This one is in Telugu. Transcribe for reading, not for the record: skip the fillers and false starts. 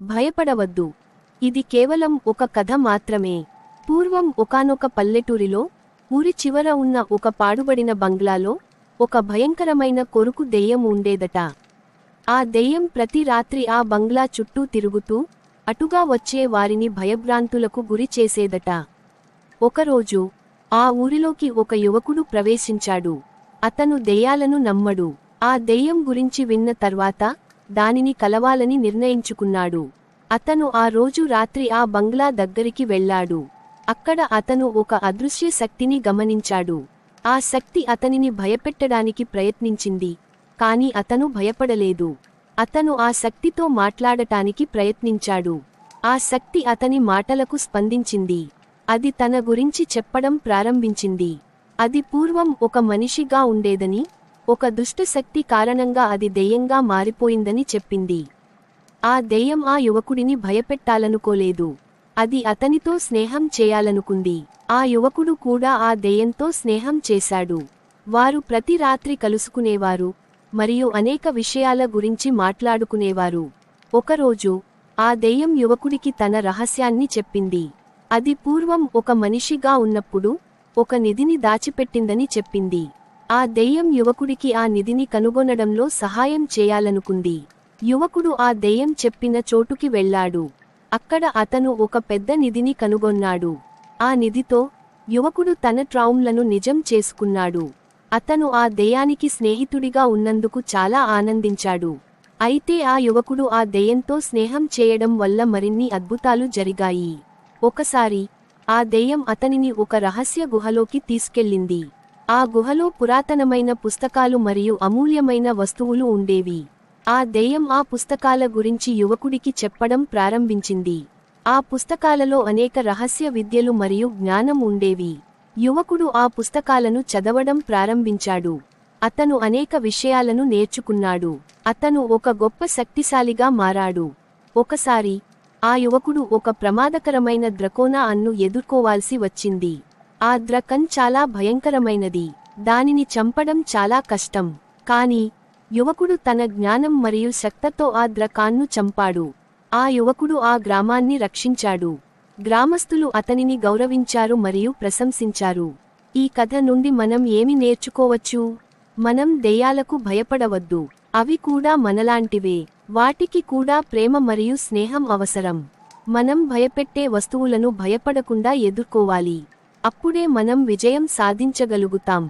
భయపడవద్దు. ఇది కేవలం ఒక కథ మాత్రమే. పూర్వం ఒకానొక పల్లెటూరిలో, ఊరి చివర ఉన్న ఒక పాడుబడిన బంగ్లాలో, ఒక భయంకరమైన కొరుకు దెయ్యం ఉండేదట. ఆ దెయ్యం ప్రతి రాత్రి ఆ బంగ్లా చుట్టూ తిరుగుతూ, అటుగా వచ్చే వారిని భయభ్రాంతులకు గురి చేసేదట. ఒకరోజు ఆ ఊరిలోకి ఒక యువకుడు ప్రవేశించాడు. అతను దెయ్యాలను నమ్మడు. ఆ దెయ్యం గురించి విన్న తర్వాత దానిని కలవాలని నిర్ణయించుకున్నాడు. అతను ఆ రోజు రాత్రి ఆ బంగ్లా దగ్గరికి వెళ్ళాడు. అక్కడ అతను ఒక అదృశ్య శక్తిని గమనించాడు. ఆ శక్తి అతనిని భయపెట్టడానికి ప్రయత్నించింది, కాని అతను భయపడలేదు. అతను ఆ శక్తితో మాట్లాడటానికి ప్రయత్నించాడు. ఆ శక్తి అతని మాటలకు స్పందించింది. అది తన గురించి చెప్పడం ప్రారంభించింది. అది పూర్వం ఒక మనిషిగా ఉండేదని, ఒక దుష్ట శక్తి కారణంగా అది దెయ్యంగా మారిపోయిందని చెప్పింది. ఆ దెయ్యం ఆ యువకుడిని భయపెట్టాలనుకోలేదు. అది అతనితో స్నేహం చేయాలనుకుంది. ఆ యువకుడు కూడా ఆ దెయ్యంతో స్నేహం చేశాడు. వారు ప్రతి రాత్రి కలుసుకునేవారు మరియు అనేక విషయాల గురించి మాట్లాడుకునేవారు. ఒకరోజు ఆ దెయ్యం యువకుడికి తన రహస్యాన్ని చెప్పింది. అది పూర్వం ఒక మనిషిగా ఉన్నప్పుడు ఒక నిధిని దాచిపెట్టిందని చెప్పింది. ఆ దెయ్యం యువకుడికి ఆ నిధిని కనుగొనడంలో సహాయం చేయాలనుకుంది. యువకుడు ఆ దెయ్యం చెప్పిన చోటుకి వెళ్ళాడు. అక్కడ అతను ఒక పెద్ద నిధిని కనుగొన్నాడు. ఆ నిధితో యువకుడు తన ట్రౌమ్లను నిజం చేసుకున్నాడు. అతను ఆ దెయ్యానికి స్నేహితుడిగా ఉన్నందుకు చాలా ఆనందించాడు. అయితే ఆ యువకుడు ఆ దెయ్యంతో స్నేహం చేయడం వల్ల మరిన్ని అద్భుతాలు జరిగాయి. ఒకసారి ఆ దెయ్యం అతనిని ఒక రహస్య గుహలోకి తీసుకెళ్ళింది. ఆ గుహలో పురాతనమైన పుస్తకాలు మరియు అమూల్యమైన వస్తువులు ఉండేవి. ఆ దెయ్యం ఆ పుస్తకాల గురించి యువకుడికి చెప్పడం ప్రారంభించింది. ఆ పుస్తకాలలో అనేక రహస్య విద్యలు మరియు జ్ఞానం ఉండేవి. యువకుడు ఆ పుస్తకాలను చదవడం ప్రారంభించాడు. అతను అనేక విషయాలను నేర్చుకున్నాడు. అతను ఒక గొప్ప శక్తిశాలిగా మారాడు. ఒకసారి ఆ యువకుడు ఒక ప్రమాదకరమైన ద్రకోనా అన్ను ఎదుర్కోవాల్సి వచ్చింది. ఆ ద్రకన్ చాలా భయంకరమైనది. దానిని చంపడం చాలా కష్టం. కాని యువకుడు తన జ్ఞానం మరియు శక్తితో ఆ ద్రకాన్ను చంపాడు. ఆ యువకుడు ఆ గ్రామాన్ని రక్షించాడు. గ్రామస్తులు అతనిని గౌరవించారు మరియు ప్రశంసించారు. ఈ కథ నుండి మనం ఏమి నేర్చుకోవచ్చు? మనం దెయ్యాలకు భయపడవద్దు. అవి కూడా మనలాంటివే. వాటికి కూడా ప్రేమ మరియు స్నేహం అవసరం. మనం భయపెట్టే వస్తువులను భయపడకుండా ఎదుర్కోవాలి. అప్పుడే మనం విజయం సాధించగలుగుతాం.